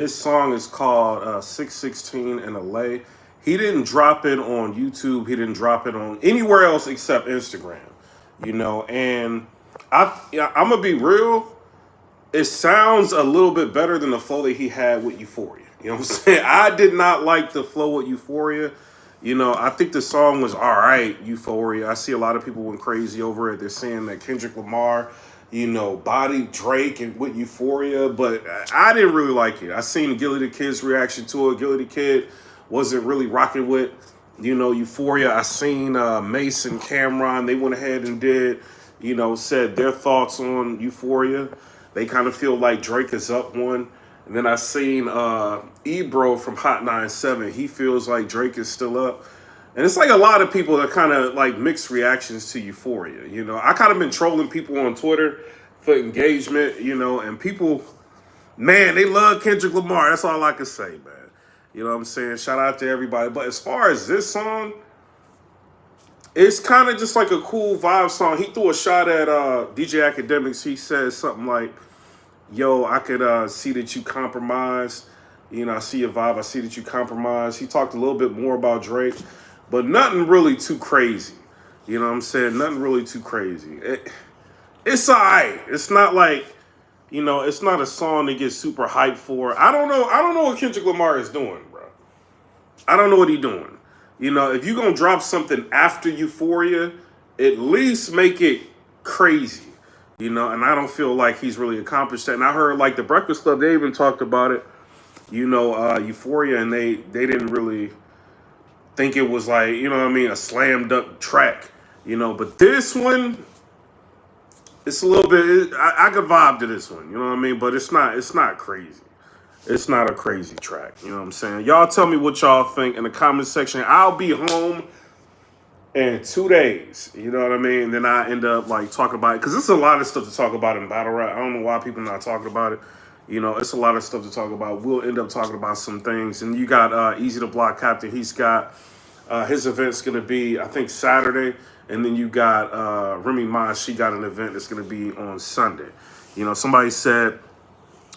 His song is called 616 in LA. He didn't drop it on YouTube. He didn't drop it on anywhere else except Instagram. And I'm gonna be real. It sounds a little bit better than the flow that he had with Euphoria. You know what I'm saying? I did not like the flow with Euphoria. I think the song was all right, Euphoria. I see a lot of people went crazy over it. They're saying that Kendrick Lamar, body Drake and with Euphoria, but I didn't really like it. I seen Gilly the Kid's reaction to it. Gilly the Kid wasn't really rocking with, Euphoria. I seen Mason, Cameron, they went ahead and did, said their thoughts on Euphoria. They kind of feel like Drake is up one. And then I seen Ebro from Hot 97. He feels like Drake is still up. And it's like a lot of people that kind of like mixed reactions to Euphoria. I kind of been trolling people on Twitter for engagement, and people, man, they love Kendrick Lamar. That's all I can say, man. You know what I'm saying? Shout out to everybody. But as far as this song, it's kind of just like a cool vibe song. He threw a shot at DJ AKADEMIKS. He said something like, yo, I could see that you compromise. I see your vibe. I see that you compromise. He talked a little bit more about Drake, but nothing really too crazy. You know what I'm saying? Nothing really too crazy. It's all right. It's not like, it's not a song that gets super hyped for. I don't know what Kendrick Lamar is doing, bro. I don't know what he's doing. If you're going to drop something after Euphoria, at least make it crazy. And I don't feel like he's really accomplished that. And I heard like the Breakfast Club, they even talked about it, Euphoria, and they didn't really think it was like, a slam dunk track, But this one, it's a little bit, I could vibe to this one, But it's not crazy. It's not a crazy track, you know what I'm saying? Y'all tell me what y'all think in the comment section. I'll be home in 2 days, you know what I mean? And then I end up like talking about it because there's a lot of stuff to talk about in battle rap. I don't know why people are not talking about it. It's a lot of stuff to talk about. We'll end up talking about some things. And you got Easy to Block Captain. He's got his event's gonna be, I think, Saturday. And then you got Remy Ma. She got an event that's gonna be on Sunday. Somebody said,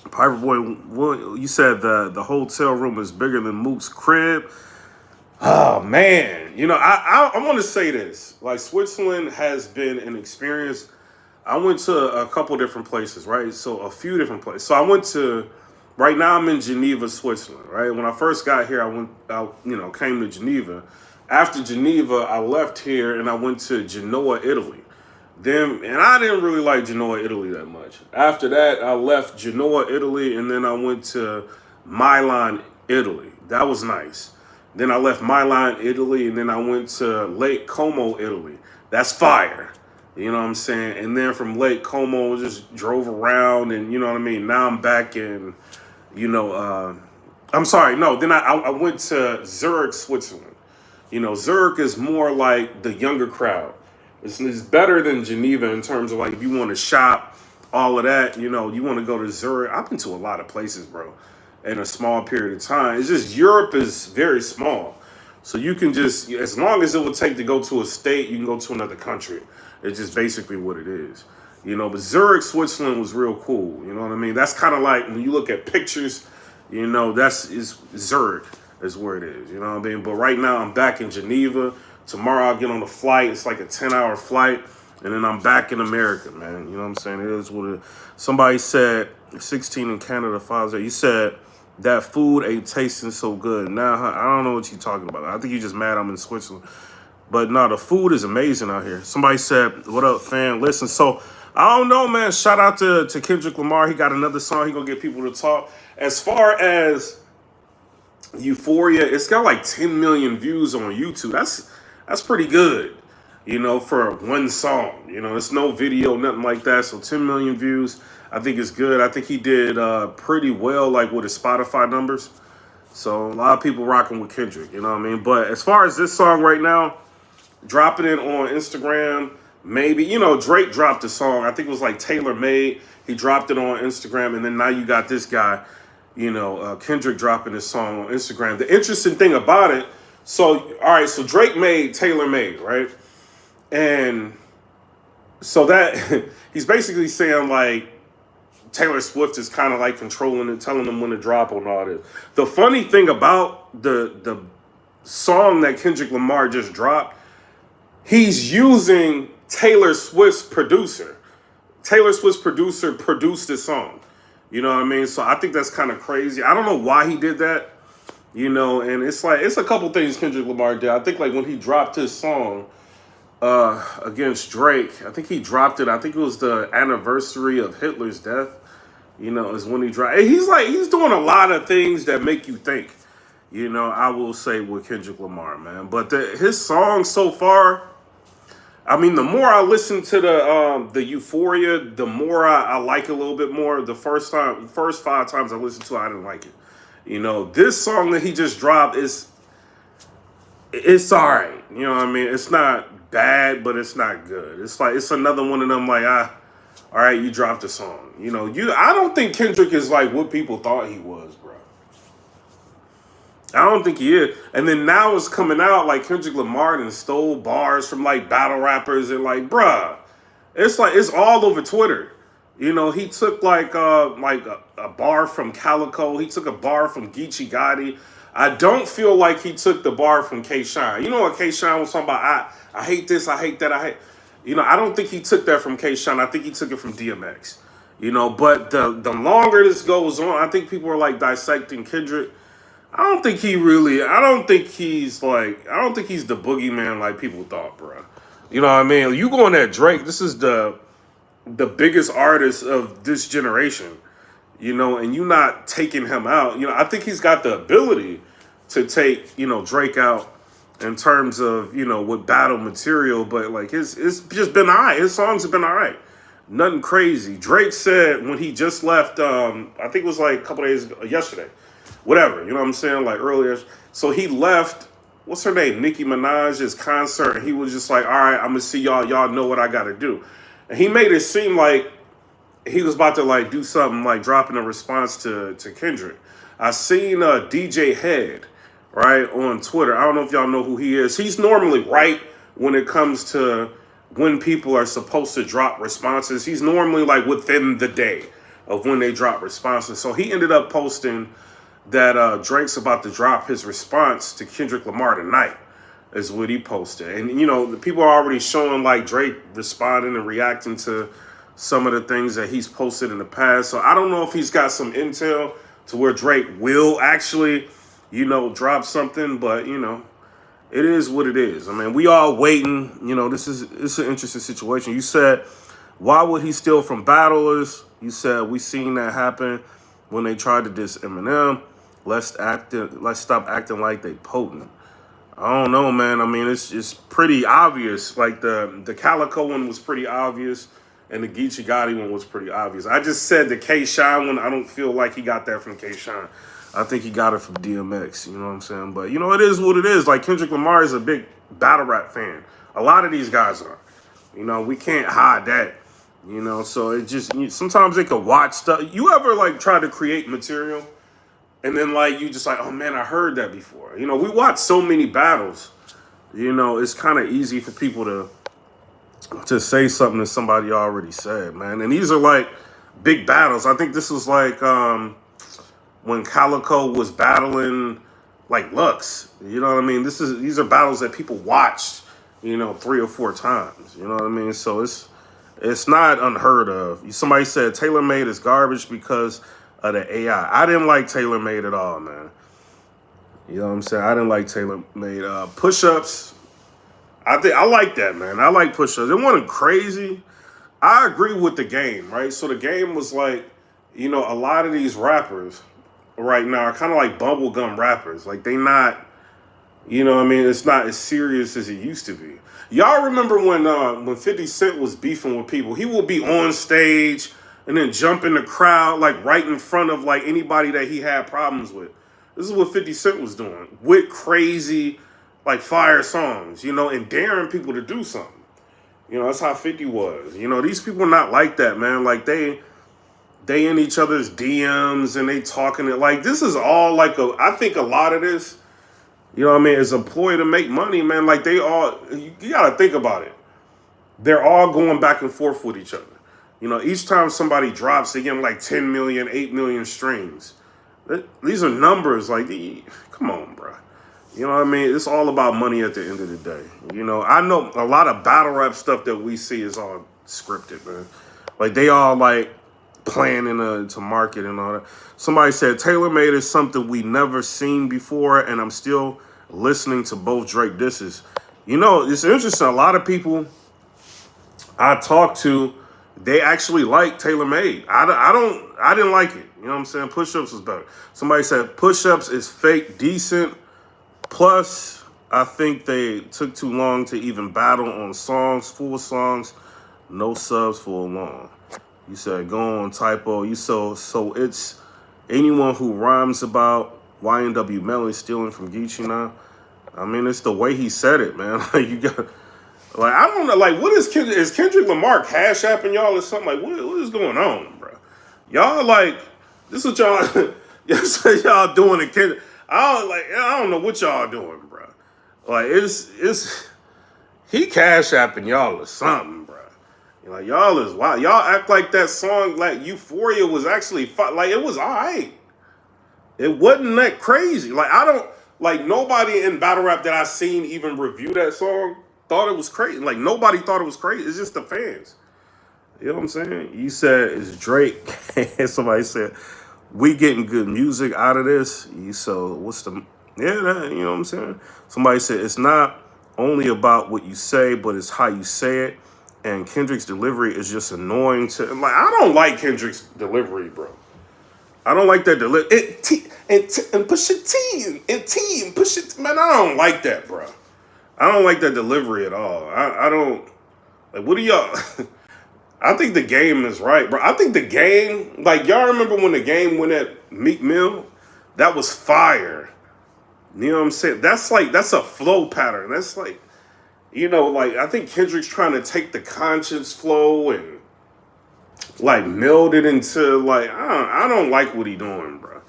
PIPERBOY, you said the hotel room is bigger than Mook's crib. Oh, man. I want to say this. Like, Switzerland has been an experience. I went to a couple different places, right? So, a few different places. So, right now I'm in Geneva, Switzerland, right? When I first got here, I came to Geneva. After Geneva, I left here and I went to Genoa, Italy. And I didn't really like Genoa, Italy that much. After that, I left Genoa, Italy, and then I went to Milan, Italy. That was nice. Then I left Milan, Italy, and then I went to Lake Como, Italy. That's fire. You know what I'm saying? And then from Lake Como, just drove around, and you know what I mean? Now I'm back in, I'm sorry, no. Then I went to Zurich, Switzerland. Zurich is more like the younger crowd. It's better than Geneva in terms of like if you want to shop, all of that, you want to go to Zurich. I've been to a lot of places, bro, in a small period of time. It's just Europe is very small. So you can just, as long as it would take to go to a state, you can go to another country. It's just basically what it is. But Zurich, Switzerland was real cool. You know what I mean? That's kind of like when you look at pictures, is Zurich is where it is. You know what I mean? But right now I'm back in Geneva. Tomorrow I'll get on a flight. It's like a 10-hour flight. And then I'm back in America, man. You know what I'm saying? It is what it is. Somebody said 16 in Canada, 5 days. You said that food ain't tasting so good. Now, I don't know what you're talking about. I think you're just mad I'm in Switzerland. But no, the food is amazing out here. Somebody said, what up, fam? Listen, so I don't know, man. Shout out to Kendrick Lamar. He got another song. He gonna get people to talk. As far as Euphoria, it's got like 10 million views on YouTube. That's pretty good, for one song. It's no video, nothing like that. So 10 million views, I think is good. I think he did pretty well, like with his Spotify numbers. So a lot of people rocking with Kendrick, you know what I mean? But as far as this song right now, dropping it on Instagram, maybe, Drake dropped a song. I think it was like Tailor Made. He dropped it on Instagram, and then now you got this guy, Kendrick dropping this song on Instagram. The interesting thing about it, so, all right, so Drake made Tailor Made, right? And so that, he's basically saying, like, Taylor Swift is kind of like controlling it, telling them when to drop on all this. The funny thing about the song that Kendrick Lamar just dropped, he's using Taylor Swift's producer. Taylor Swift's producer produced this song. You know what I mean? So I think that's kind of crazy. I don't know why he did that. You know, and it's like, it's a couple things Kendrick Lamar did. I think like when he dropped his song against Drake, I think he dropped it. I think it was the anniversary of Hitler's death. You know, is when he dropped. He's doing a lot of things that make you think. You know, I will say with Kendrick Lamar, man. But his songs so far, I mean, the more I listen to the Euphoria, the more I like it a little bit more. The first 5 times I listened to it, I didn't like it. You know, this song that he just dropped it's all right. You know what I mean? It's not bad, but it's not good. It's like, it's another one of them like, all right, you dropped a song. You know, I don't think Kendrick is like what people thought he was, bro. I don't think he is. And then now it's coming out like Kendrick Lamar and stole bars from like battle rappers and like, bruh, it's like, it's all over Twitter. You know, he took like a bar from Calico. He took a bar from Geechee Gotti. I don't feel like he took the bar from K-Shine. You know what K-Shine was talking about? I hate this, I hate that, you know, I don't think he took that from K-Shine. I think he took it from DMX. You know, but the longer this goes on, I think people are like dissecting Kendrick. I don't think he's the boogeyman like people thought, bro. You know what I mean? You going at Drake, this is the biggest artist of this generation, you know, and you not taking him out. You know, I think he's got the ability to take, you know, Drake out in terms of, you know, with battle material, but like it's just been all right. His songs have been all right. Nothing crazy. Drake said when he just left, I think it was like a couple days ago, yesterday, whatever, you know what I'm saying, like earlier. So he left, what's her name, Nicki Minaj's concert, and he was just like, all right, I'm gonna see y'all know what I gotta do. And he made it seem like he was about to like do something like dropping a response to Kendrick. I seen DJ Head, right, on Twitter. I don't know if y'all know who he is. He's normally right when it comes to when people are supposed to drop responses. He's normally like within the day of when they drop responses. So he ended up posting that Drake's about to drop his response to Kendrick Lamar tonight, is what he posted. And, you know, the people are already showing like Drake responding and reacting to some of the things that he's posted in the past. So I don't know if he's got some intel to where Drake will actually, you know, drop something, but, you know, it is what it is. I mean, we all waiting. You know, it's an interesting situation. You said, why would he steal from battlers? You said, we seen that happen when they tried to diss Eminem. Let's stop acting like they potent. I don't know, man. I mean, it's pretty obvious. Like the Calico one was pretty obvious, and the Geechee Gotti one was pretty obvious. I just said the K-Shine one, I don't feel like he got that from K-Shine. I think he got it from DMX, you know what I'm saying? But, you know, it is what it is. Like, Kendrick Lamar is a big battle rap fan. A lot of these guys are. You know, we can't hide that. You know, so it just, sometimes they could watch stuff. You ever, like, try to create material, and then, like, you just like, oh, man, I heard that before. You know, we watch so many battles. You know, it's kind of easy for people to say something that somebody already said, man. And these are, like, big battles. I think this was, like, when Calico was battling, like, Lux. You know what I mean? These are battles that people watched, you know, 3 or 4 times. You know what I mean? So it's not unheard of. Somebody said TaylorMade is garbage because of the AI. I didn't like TaylorMade at all, man. You know what I'm saying? I didn't like TaylorMade. Push-ups, I like that, man. I like push-ups. It wasn't crazy. I agree with the game, right? So the game was like, you know, a lot of these rappers right now are kind of like bubblegum rappers. Like, they not, you know what I mean? It's not as serious as it used to be. Y'all remember when 50 Cent was beefing with people? He would be on stage and then jump in the crowd, like right in front of like anybody that he had problems with. This is what 50 Cent was doing with crazy, like, fire songs, you know, and daring people to do something. You know, that's how 50 was. You know, these people are not like that, man. Like, they in each other's DMs and they talking it. Like, this is all like I think a lot of this, you know what I mean, is a ploy to make money, man. Like, you got to think about it. They're all going back and forth with each other. You know, each time somebody drops, they get like 10 million, 8 million streams. These are numbers. Like, come on, bro. You know what I mean? It's all about money at the end of the day. You know, I know a lot of battle rap stuff that we see is all scripted, man. Like, they all, like, planning to market and all that. Somebody said, Taylor Made is something we never seen before, and I'm still listening to both Drake disses. You know, it's interesting. A lot of people I talk to, they actually like Taylor Made. I didn't like it. You know what I'm saying? Push-Ups was better. Somebody said Push-Ups is fake decent. Plus, I think they took too long to even battle on songs, full songs, no subs for long. You said go on typo. You so it's anyone who rhymes about YNW Melly stealing from Geechee now. I mean, it's the way he said it, man. Like, you got, like, I don't know, like, what is Kendrick Lamar cash apping y'all or something? Like, what is going on, bro? Y'all, like, this is what y'all, y'all doing to Kendrick. I don't know what y'all doing, bro. Like, it's he cash apping y'all or something, bro. Like, y'all is wild. Y'all act like that song, like Euphoria, was actually like, it was all right. It wasn't that crazy. Like, I don't, like, nobody in battle rap that I seen even review that song thought it was crazy. Like, nobody thought it was crazy. It's just the fans. You know what I'm saying? You said it's Drake. Somebody said, we getting good music out of this. So what's the, yeah, that, you know what I'm saying? Somebody said, it's not only about what you say, but it's how you say it. And Kendrick's delivery is just annoying to, like, I don't like Kendrick's delivery, bro. I don't like that delivery. And push it T and push it. Man, I don't like that, bro. I don't like that delivery at all. I don't, like, what do y'all, I think the Game is right, bro. I think the Game, like, y'all remember when the Game went at Meek Mill? That was fire. You know what I'm saying? That's like, that's a flow pattern. That's like, you know, like, I think Kendrick's trying to take the conscious flow and, like, meld it into, like, I don't like what he doing, bro.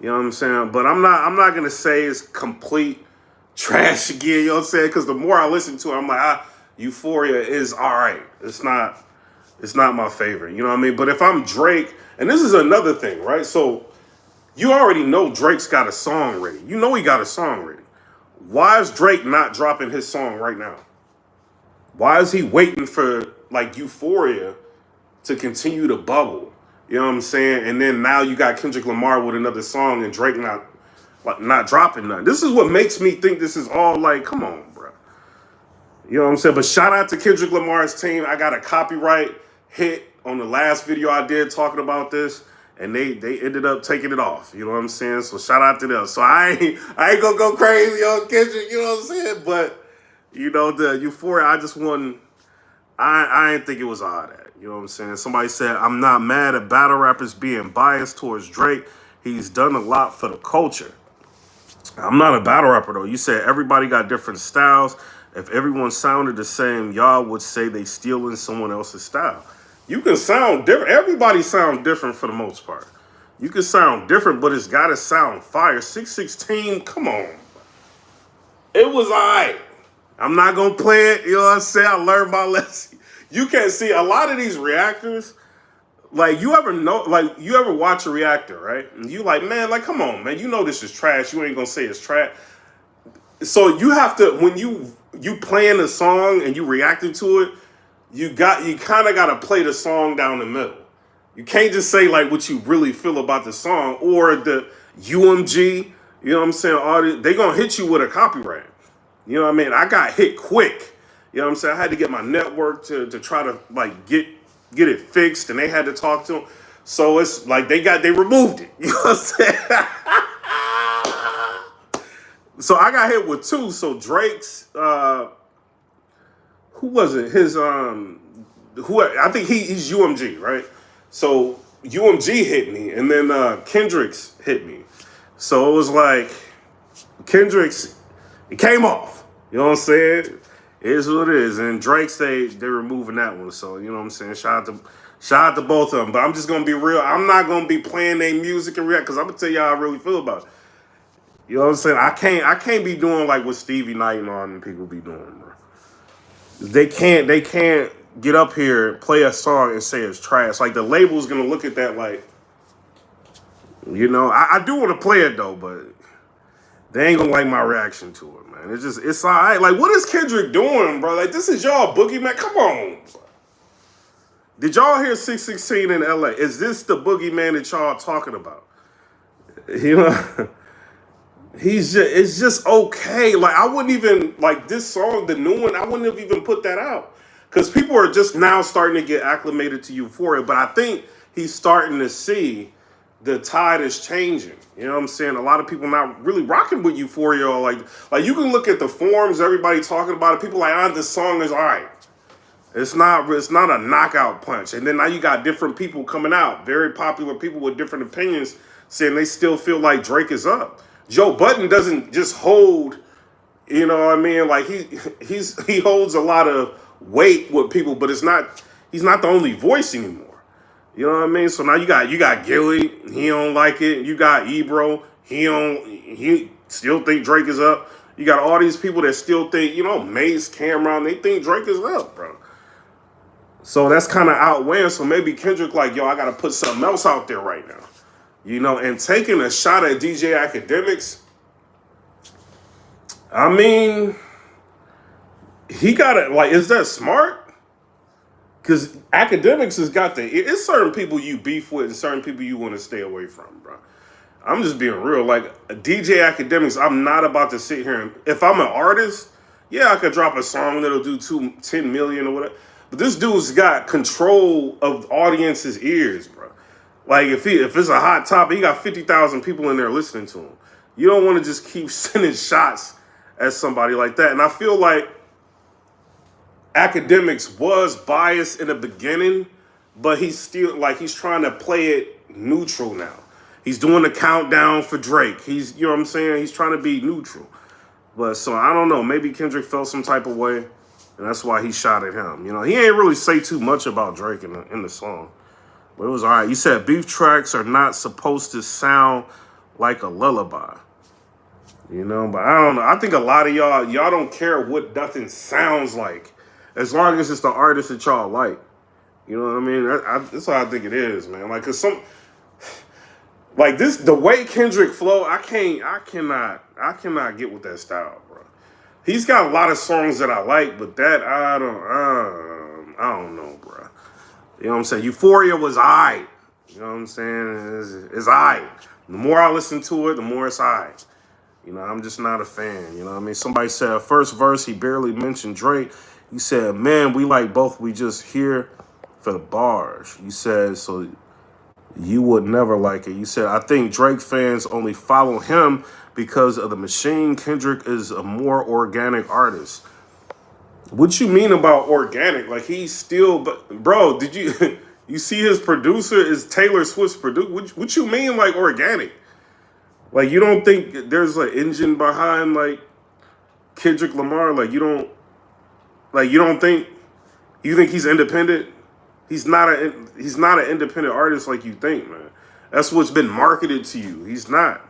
You know what I'm saying? But I'm not gonna say it's complete trash again, you know what I'm saying? Because the more I listen to it, I'm like, Euphoria is all right. It's not my favorite, you know what I mean? But if I'm Drake, and this is another thing, right? So you already know Drake's got a song ready. You know he got a song ready. Why is Drake not dropping his song right now? Why is he waiting for, like, Euphoria to continue to bubble? You know what I'm saying? And then now you got Kendrick Lamar with another song and Drake not dropping none. This is what makes me think this is all like, come on, bro. You know what I'm saying? But shout out to Kendrick Lamar's team. I got a copyright hit on the last video I did talking about this, and they ended up taking it off. You know what I'm saying? So shout out to them. So I ain't gonna go crazy on Kendrick, you know what I'm saying? But, you know, the Euphoria, I just wasn't, I didn't think it was all that. You know what I'm saying? Somebody said, I'm not mad at battle rappers being biased towards Drake. He's done a lot for the culture. I'm not a battle rapper, though. You said everybody got different styles. If everyone sounded the same, y'all would say they stealing someone else's style. You can sound different. Everybody sound different for the most part. You can sound different, but it's got to sound fire. 616, come on. It was all right. I'm not going to play it. You know what I'm saying? I learned my lesson. You can't see a lot of these reactors. Like, you ever watch a reactor, right? And you like, man, like, come on, man. You know this is trash. You ain't going to say it's trash. So you have to, when you playing a song and you reacting to it, you kind of got to play the song down the middle. You can't just say, like, what you really feel about the song or the UMG, you know what I'm saying? They going to hit you with a copyright. You know what I mean? I got hit quick. You know what I'm saying? I had to get my network to try to, like, get it fixed, and they had to talk to them. So it's like they removed it. You know what I'm saying? So I got hit with two. So Drake's, who was it? His, I think he's UMG, right? So UMG hit me, and then Kendrick's hit me. So it was like Kendrick's, it came off. You know what I'm saying? It is what it is. And Drake's, they're removing that one. So, you know what I'm saying? Shout out to both of them. But I'm just going to be real. I'm not going to be playing their music and react, because I'm going to tell y'all how I really feel about it. You know what I'm saying? I can't be doing like what Stevie Knight and all them people be doing, bro. They can't get up here, play a song, and say it's trash. Like the label's gonna look at that like, you know, I do want to play it though, but they ain't gonna like my reaction to it, man. It's all right. Like, what is Kendrick doing, bro? Like, this is y'all boogeyman. Come on, bro. Did y'all hear 616 in LA? Is this the boogeyman that y'all talking about? You know, it's just okay. Like, I wouldn't even, like, this song, the new one, I wouldn't have even put that out. Because people are just now starting to get acclimated to Euphoria. But I think he's starting to see the tide is changing. You know what I'm saying? A lot of people not really rocking with Euphoria. Or like you can look at the forums, everybody talking about it. People like, this song is all right. It's not a knockout punch. And then now you got different people coming out, very popular people with different opinions, saying they still feel like Drake is up. Joe Budden doesn't just hold, you know what I mean? Like he holds a lot of weight with people, but he's not the only voice anymore. You know what I mean? So now you got Gilly, he don't like it. You got Ebro, he still think Drake is up. You got all these people that still think, you know, Mace, Cameron, they think Drake is up, bro. So that's kind of outweighing. So maybe Kendrick like, yo, I got to put something else out there right now. You know, and taking a shot at DJ AKADEMIKS, I mean, he got it. Like, is that smart? Because AKADEMIKS has got it's certain people you beef with and certain people you want to stay away from, bro. I'm just being real. Like, DJ AKADEMIKS, I'm not about to sit here and, if I'm an artist, yeah, I could drop a song that'll do 10 million or whatever. But this dude's got control of audience's ears, bro. Like, if it's a hot topic, he got 50,000 people in there listening to him. You don't want to just keep sending shots at somebody like that. And I feel like AKADEMIKS was biased in the beginning, but he's still, like, he's trying to play it neutral now. He's doing the countdown for Drake. You know what I'm saying? He's trying to be neutral. But so I don't know. Maybe Kendrick felt some type of way, and that's why he shot at him. You know, he ain't really say too much about Drake in the song. But it was all right. You said beef tracks are not supposed to sound like a lullaby. You know, but I don't know. I think a lot of y'all don't care what nothing sounds like, as long as it's the artist that y'all like. You know what I mean? That's how I think it is, man. Like, cause like this, the way Kendrick flow, I cannot get with that style, bro. He's got a lot of songs that I like, but that I don't know, bro. You know what I'm saying? Euphoria was aight. You know what I'm saying? It's aight. The more I listen to it, the more it's aight. You know, I'm just not a fan. You know what I mean? Somebody said, first verse, he barely mentioned Drake. He said, man, we like both. We just here for the bars. You said, so you would never like it. You said, I think Drake fans only follow him because of the machine. Kendrick is a more organic artist. What you mean about organic? Like, he's still, bro, did you see his producer is Taylor Swift's producer? What you mean, like, organic? Like, you don't think there's an engine behind, like, Kendrick Lamar? Like, you don't think he's independent? He's not an independent artist like you think, man. That's what's been marketed to you. He's not.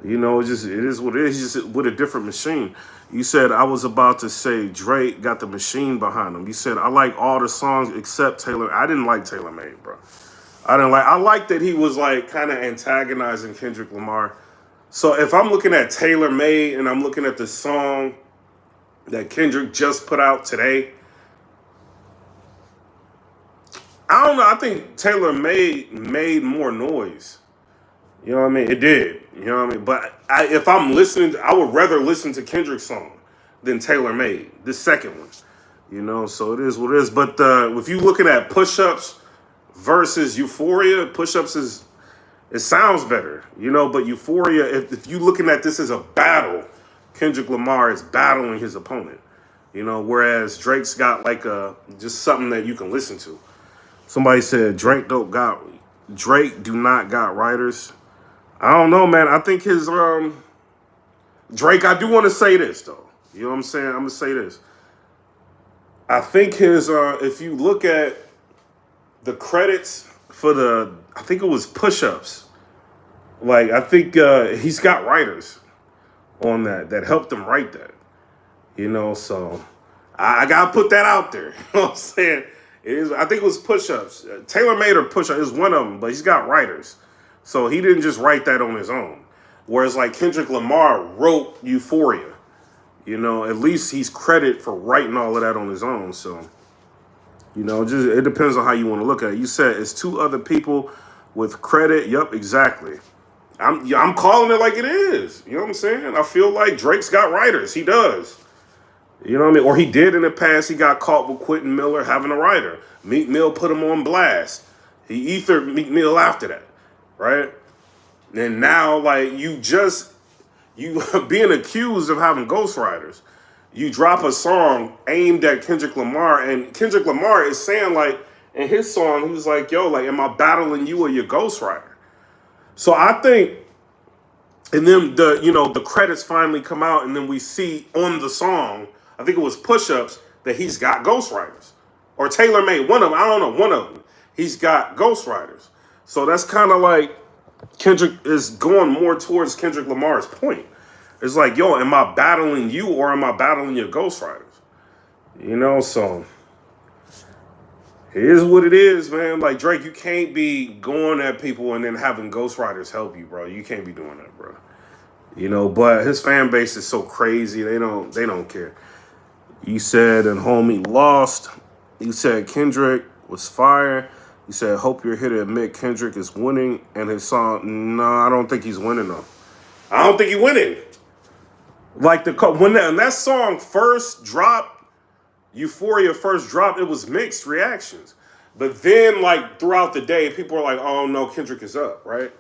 You know, it is what it is. He's just with a different machine. You said, I was about to say Drake got the machine behind him. You said, I like all the songs except Taylor. I didn't like Taylor Made, bro. I like that he was like kind of antagonizing Kendrick Lamar. So if I'm looking at Taylor Made and I'm looking at the song that Kendrick just put out today, I don't know. I think Taylor made more noise. You know what I mean? It did. You know what I mean? But if I'm listening, I would rather listen to Kendrick's song than Taylor Made, the second one. You know, so it is what it is. But if you looking at Push-Ups versus Euphoria, Push-Ups it sounds better. You know, but Euphoria, if you looking at this as a battle, Kendrick Lamar is battling his opponent. You know, whereas Drake's got like just something that you can listen to. Somebody said Drake do not got writers. I don't know, man. I think his Drake, I do want to say this though. You know what I'm saying? I'm gonna say this. I think his if you look at the credits for I think it was Push-Ups. Like, I think he's got writers on that helped him write that. You know, so I gotta put that out there. You know what I'm saying? It is. I think it was push-ups. Taylor made or push-ups is one of them, but he's got writers, so he didn't just write that on his own. Whereas like Kendrick Lamar wrote Euphoria. You know, at least he's credited for writing all of that on his own. So, you know, just it depends on how you want to look at it. You said it's two other people with credit. Yup, exactly. I'm calling it like it is. You know what I'm saying? I feel like Drake's got writers. He does. You know what I mean? Or he did in the past. He got caught with Quentin Miller having a writer. Meek Mill put him on blast. He ethered Meek Mill after that, right? And now, like, you being accused of having ghostwriters. You drop a song aimed at Kendrick Lamar, and Kendrick Lamar is saying, like, in his song, he was like, yo, like, am I battling you or your ghostwriter? So I think, and then the credits finally come out, and then we see on the song, I think it was Push-Ups, that he's got ghostwriters. Or Taylor made one of them, I don't know, one of them. He's got ghostwriters. So that's kind of like, Kendrick is going more towards Kendrick Lamar's point. It's like, yo, am I battling you or am I battling your ghostwriters? You know, so it is what it is, man. Like, Drake, you can't be going at people and then having ghostwriters help you, bro. You can't be doing that, bro. You know, but his fan base is so crazy, they don't care. You said, and homie lost. You said Kendrick was fire. You said, hope you're here to admit Kendrick is winning and his song. No, I don't think he's winning, though. I don't think he's winning. Like, when that song first dropped, Euphoria first dropped, it was mixed reactions. But then, like, throughout the day, people are like, oh, no, Kendrick is up, right?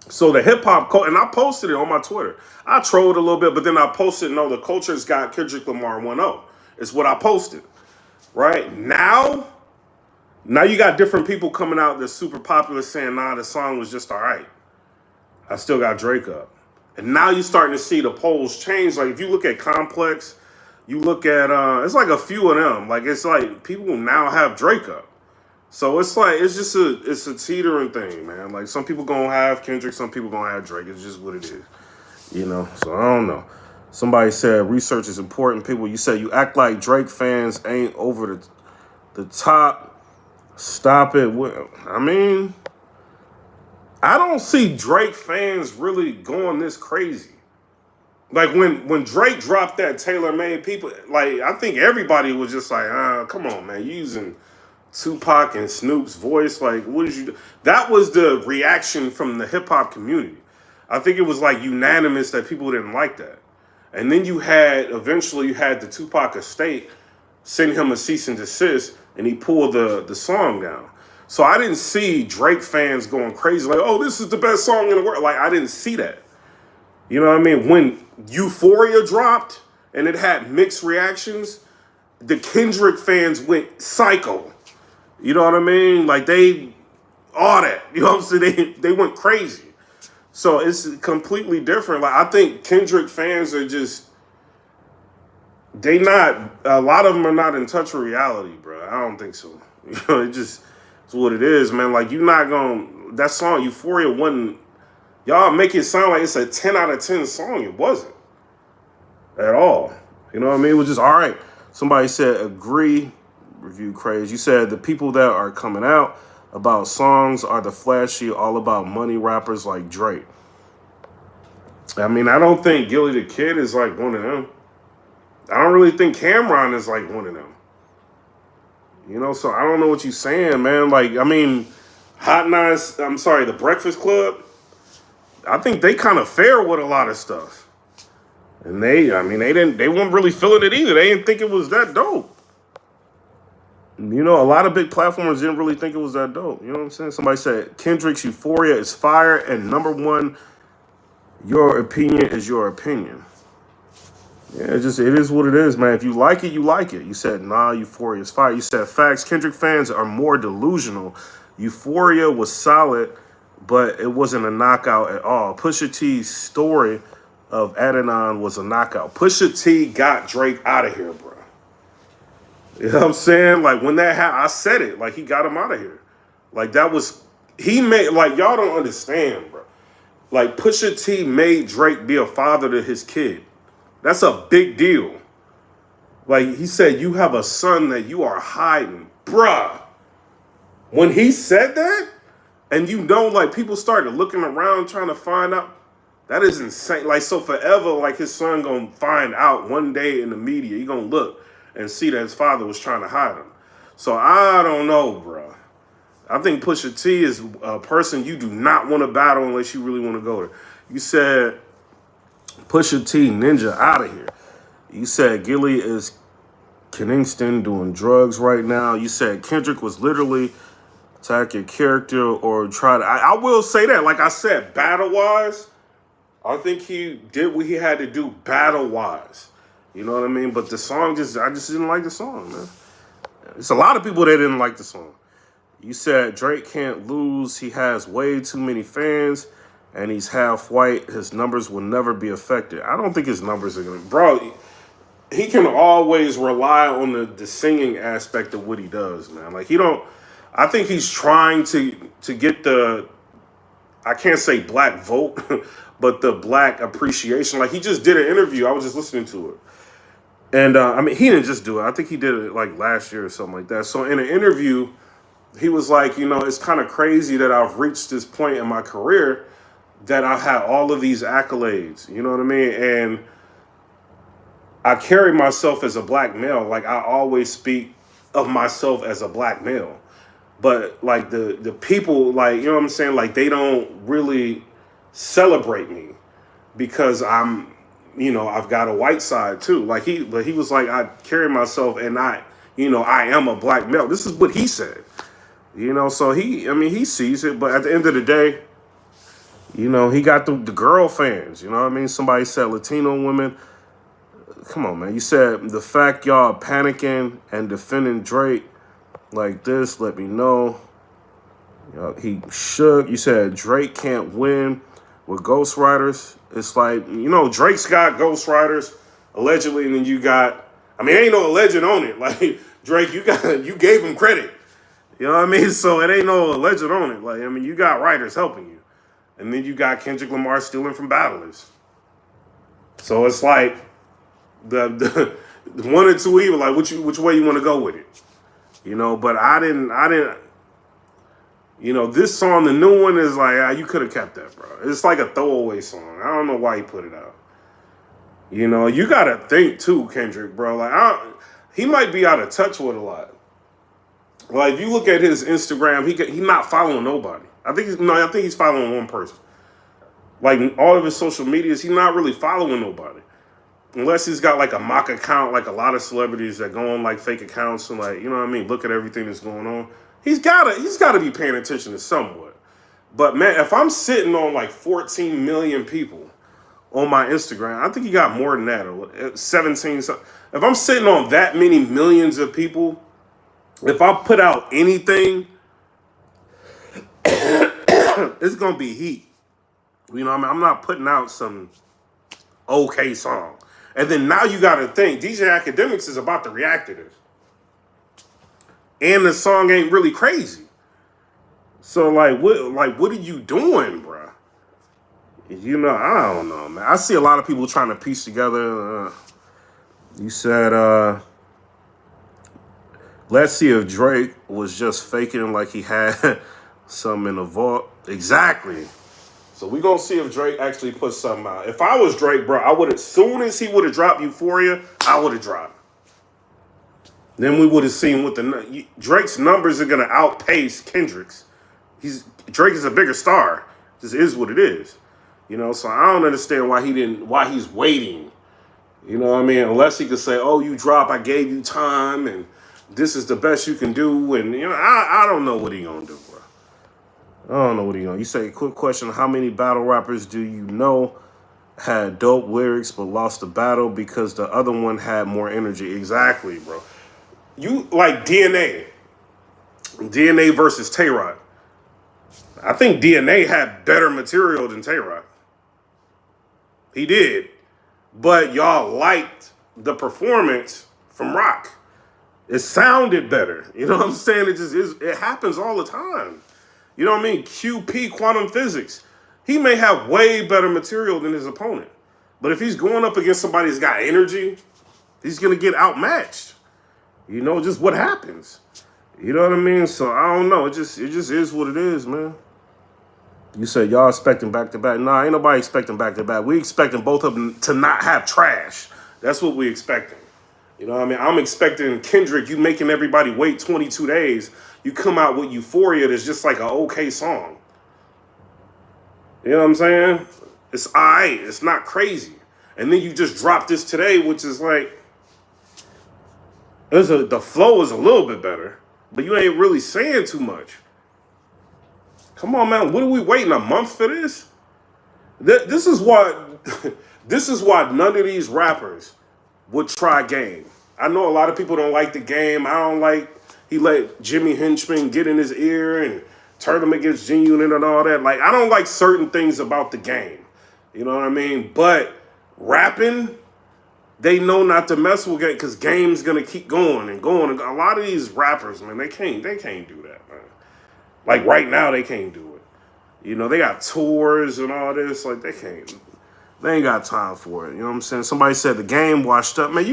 So the hip-hop, and I posted it on my Twitter. I trolled a little bit, but then I posted, no, the culture's got Kendrick Lamar 1-0. It's what I posted, right? Now you got different people coming out that's super popular saying, nah, the song was just all right. I still got Drake up. And now you're starting to see the polls change. Like, if you look at Complex, you look at, it's like a few of them. Like, it's like people now have Drake up. So it's like, it's a teetering thing, man. Like, some people gonna have Kendrick, some people gonna have Drake. It's just what it is, you know? So I don't know. Somebody said research is important. People, you said you act like Drake fans ain't over the top. Stop it. I mean, I don't see Drake fans really going this crazy. Like, when Drake dropped that Taylor made, people, like, I think everybody was just like, come on, man, you using Tupac and Snoop's voice. Like, what did you do? That was the reaction from the hip-hop community. I think it was, like, unanimous that people didn't like that. And then eventually you had the Tupac estate send him a cease and desist, and he pulled the song down. So I didn't see Drake fans going crazy, like, oh, this is the best song in the world. Like, I didn't see that. You know what I mean? When Euphoria dropped and it had mixed reactions, the Kendrick fans went psycho. You know what I mean? Like, all that. You know what I'm saying? They went crazy. So it's completely different. Like, I think Kendrick fans are just, a lot of them are not in touch with reality, bro. I don't think so. You know, it's what it is, man. Like, that song, Euphoria, wasn't, y'all make it sound like it's a 10 out of 10 song. It wasn't. At all. You know what I mean? It was just, all right. Somebody said, agree, review craze. You said the people that are coming out about songs are the flashy, all about money rappers like Drake. I mean, I don't think Gilly the Kid is like one of them. I don't really think Cameron is like one of them. You know, so I don't know what you're saying, man. Like, I mean, The Breakfast Club, I think they kind of fair with a lot of stuff. And they weren't really feeling it either. They didn't think it was that dope. You know, a lot of big platforms didn't really think it was that dope. You know what I'm saying? Somebody said Kendrick's Euphoria is fire, and number one, your opinion is your opinion. Yeah, it is what it is, man. If you like it, you like it. You said, nah, Euphoria is fire. You said, facts, Kendrick fans are more delusional. Euphoria was solid, but it wasn't a knockout at all. Pusha T's story of Adidon was a knockout. Pusha T got Drake out of here, bro. You know what I'm saying? Like, when that happened, I said it. Like, he got him out of here. Like, y'all don't understand, bro. Like, Pusha T made Drake be a father to his kid. That's a big deal. Like he said, you have a son that you are hiding. Bruh. When he said that, and you know, like people started looking around trying to find out, that is insane. Like, so forever, like his son gonna find out one day in the media, he gonna look and see that his father was trying to hide him. So I don't know, bro. I think Pusha T is a person you do not want to battle unless you really want to go there. You said Pusha T, Ninja, out of here. You said Gilly is Kingston doing drugs right now. You said Kendrick was literally attack your character or try to. I will say that, like I said, battle wise, I think he did what he had to do battle wise. You know what I mean? But the song I just didn't like the song, man. It's a lot of people that didn't like the song. You said Drake can't lose. He has way too many fans, and he's half white. His numbers will never be affected. I don't think his numbers are going to... Bro, he can always rely on the singing aspect of what he does, man. Like, he don't... I think he's trying to get the... I can't say black vote, but the black appreciation. Like, he just did an interview. I was just listening to it. And, I mean, he didn't just do it. I think he did it, like, last year or something like that. So, in an interview... he was like, you know, it's kind of crazy that I've reached this point in my career that I've had all of these accolades, you know what I mean? And I carry myself as a black male. Like, I always speak of myself as a black male. But, like, the people, like, you know what I'm saying? Like, they don't really celebrate me because I'm, you know, I've got a white side, too. Like, he was like, I carry myself and I am a black male. This is what he said. You know, so he sees it, but at the end of the day, you know, he got the girl fans, you know what I mean? Somebody said Latino women. Come on, man. You said the fact y'all panicking and defending Drake like this, let me know. You know, he shook. You said Drake can't win with ghostwriters. It's like, you know, Drake's got ghostwriters, allegedly, and then you got, I mean, ain't no alleged on it. Like, Drake, you gave him credit. You know what I mean? So it ain't no alleged on it. Like, I mean, you got writers helping you. And then you got Kendrick Lamar stealing from battlers. So it's like the one or two evil, like which way you want to go with it. You know, but I didn't you know, this song, the new one is like, you could have kept that, bro. It's like a throwaway song. I don't know why he put it out. You know, you gotta think too, Kendrick, bro. Like he might be out of touch with a lot. Like, if you look at his Instagram, he not following nobody. I think he's following one person. Like, all of his social medias, he's not really following nobody. Unless he's got, like, a mock account, like a lot of celebrities that go on, like, fake accounts and, like, you know what I mean, look at everything that's going on. He's gotta be paying attention to somewhat. But, man, if I'm sitting on, like, 14 million people on my Instagram, I think he got more than that, or 17. If I'm sitting on that many millions of people, if I put out anything, it's going to be heat. You know what I mean? I'm not putting out some okay song. And then now you got to think, DJ Academics is about to react to this. And the song ain't really crazy. So, like, what are you doing, bro? You know, I don't know, man. I see a lot of people trying to piece together. You said, let's see if Drake was just faking like he had something in the vault. Exactly. So we gonna see if Drake actually put something out. If I was Drake, bro, I would have, soon as he would have dropped Euphoria, I would have dropped. Then we would have seen what Drake's numbers are gonna outpace Kendrick's. Drake is a bigger star. This is what it is. You know, so I don't understand why he's waiting. You know what I mean? Unless he could say, oh, you drop, I gave you time, and this is the best you can do, and, you know, I don't know what he gonna do, bro. I don't know what he gonna do. You say, quick question, how many battle rappers do you know had dope lyrics but lost the battle because the other one had more energy? Exactly, bro. You, like, DNA versus Tay-Rock. I think DNA had better material than Tay-Rock. He did. But y'all liked the performance from Rock. It sounded better. You know what I'm saying? It just is. It happens all the time. You know what I mean? QP, quantum physics. He may have way better material than his opponent. But if he's going up against somebody that's got energy, He's gonna get outmatched. You know, just what happens. You know what I mean? So I don't know. It just is what it is, man. You said y'all expecting back-to-back. Nah, ain't nobody expecting back-to-back. We expecting both of them to not have trash. That's what we expecting. You know what I mean? I'm expecting Kendrick, you making everybody wait 22 days. You come out with Euphoria that's just like an okay song. You know what I'm saying? It's all right. It's not crazy. And then you just drop this today, which is like, the flow is a little bit better, but you ain't really saying too much. Come on, man. What are we waiting a month for this? This is why this is why none of these rappers would try Game. I know a lot of people don't like the Game. I don't like he let Jimmy Henchman get in his ear and turn him against Genuine and all that. Like, I don't like certain things about the Game. You know what I mean? But rapping, they know not to mess with Game because Game's gonna keep going and going. A lot of these rappers, man, they can't do that, man. Like right now, they can't do it. You know, they got tours and all this. Like, they ain't got time for it. You know what I'm saying? Somebody said the Game washed up. Man,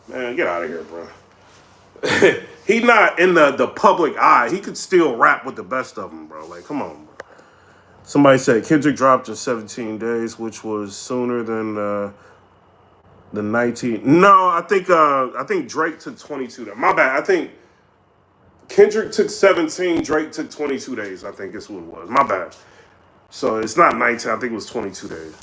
man, get out of here, bro. He not in the public eye. He could still rap with the best of them, bro. Like, come on, bro. Somebody said Kendrick dropped in 17 days, which was sooner than the 19. No, I think Drake took 22 days. My bad. I think Kendrick took 17, Drake took 22 days, I think is what it was. My bad. So it's not 19, I think it was 22 days.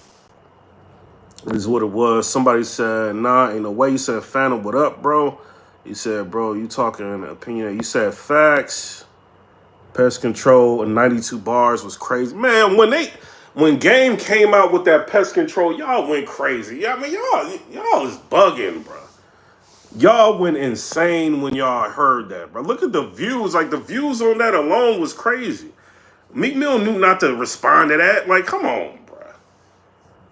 Is what it was. Somebody said, nah, ain't no way. You said, Phantom, what up, bro? You said, bro, you talking opinion. You said facts. Pest Control and 92 bars was crazy. Man, when Game came out with that Pest Control, y'all went crazy. Yeah, I mean, y'all is bugging, bro. Y'all went insane when y'all heard that, bro. Look at the views. Like, the views on that alone was crazy. Meek Mill knew not to respond to that. Like, come on, bro.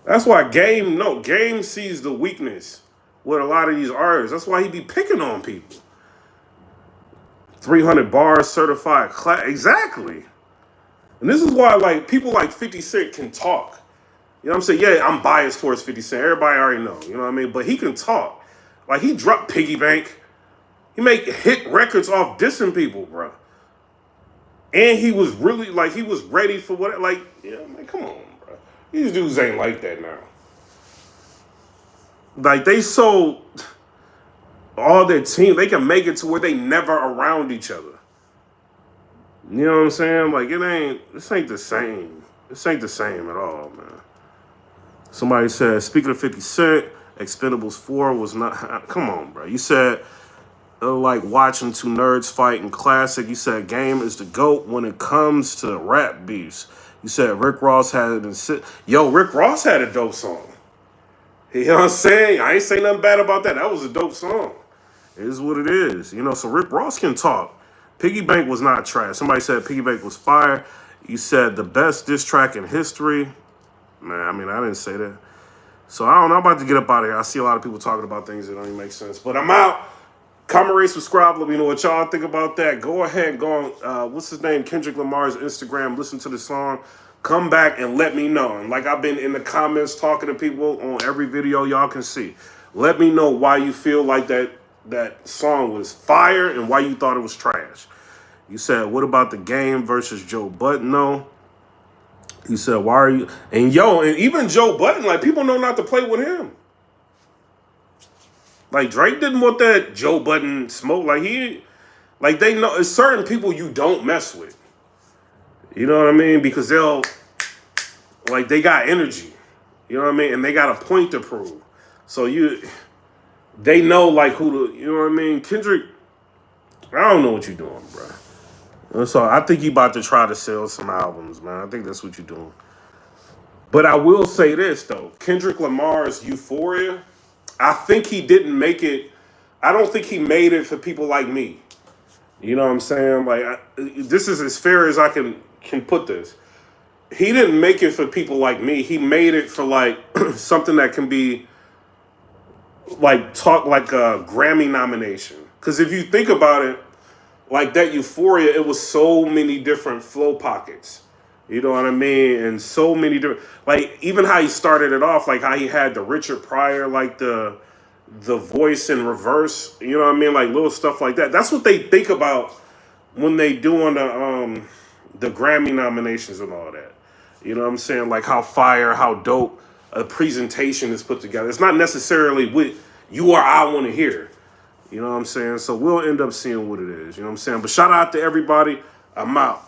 That's why Game sees the weakness with a lot of these artists. That's why he be picking on people. 300 bars, certified class. Exactly. And this is why, like, people like 50 Cent can talk. You know what I'm saying? Yeah, I'm biased towards 50 Cent. Everybody already know. You know what I mean? But he can talk. Like, he dropped Piggy Bank. He make hit records off dissing people, bro. And he was really, like, he was ready for what, like, yeah, man, come on, bro. These dudes ain't like that now. Like, they sold all their team. They can make it to where they never around each other. You know what I'm saying? Like, this ain't the same. This ain't the same at all, man. Somebody said, speaking of 50 Cent, Expendables 4 was not... Come on, bro. You said, like, watching two nerds fight in classic. You said Game is the GOAT when it comes to rap beefs. You said Rick Ross had it. Yo, Rick Ross had a dope song. You know what I'm saying? I ain't saying nothing bad about that. That was a dope song. It is what it is. You know, so Rick Ross can talk. Piggy Bank was not trash. Somebody said Piggy Bank was fire. You said the best diss track in history. Man, I mean, I didn't say that. So I don't know. I'm about to get up out of here. I see a lot of people talking about things that don't even make sense. But I'm out. Comment, rate, subscribe. Let me know what y'all think about that. Go ahead and go on, what's his name? Kendrick Lamar's Instagram. Listen to the song. Come back and let me know. And like I've been in the comments talking to people on every video y'all can see. Let me know why you feel like that song was fire and why you thought it was trash. You said, what about the Game versus Joe Budden, though? You said, why are you... And even Joe Budden, like, people know not to play with him. Like, Drake didn't want that Joe Budden smoke. Like, they know... It's certain people you don't mess with. You know what I mean? Because they'll... Like, they got energy. You know what I mean? And they got a point to prove. So, they know, like, who to... You know what I mean? Kendrick... I don't know what you're doing, bro. So I think you about to try to sell some albums, man. I think that's what you're doing. But I will say this, though. Kendrick Lamar's Euphoria, I think he didn't make it. I don't think he made it for people like me. You know what I'm saying? Like, this is as fair as I can put this. He didn't make it for people like me. He made it for, like, something that can be, like, talk like a Grammy nomination. Because if you think about it, like that Euphoria, it was so many different flow pockets. You know what I mean? And so many different, like, even how he started it off, like how he had the Richard Pryor, like the the voice in reverse. You know what I mean? Like little stuff like that. That's what they think about when they doing the Grammy nominations and all that. You know what I'm saying? Like how fire, how dope a presentation is put together. It's not necessarily what you or I want to hear. You know what I'm saying? So we'll end up seeing what it is. You know what I'm saying? But shout out to everybody. I'm out.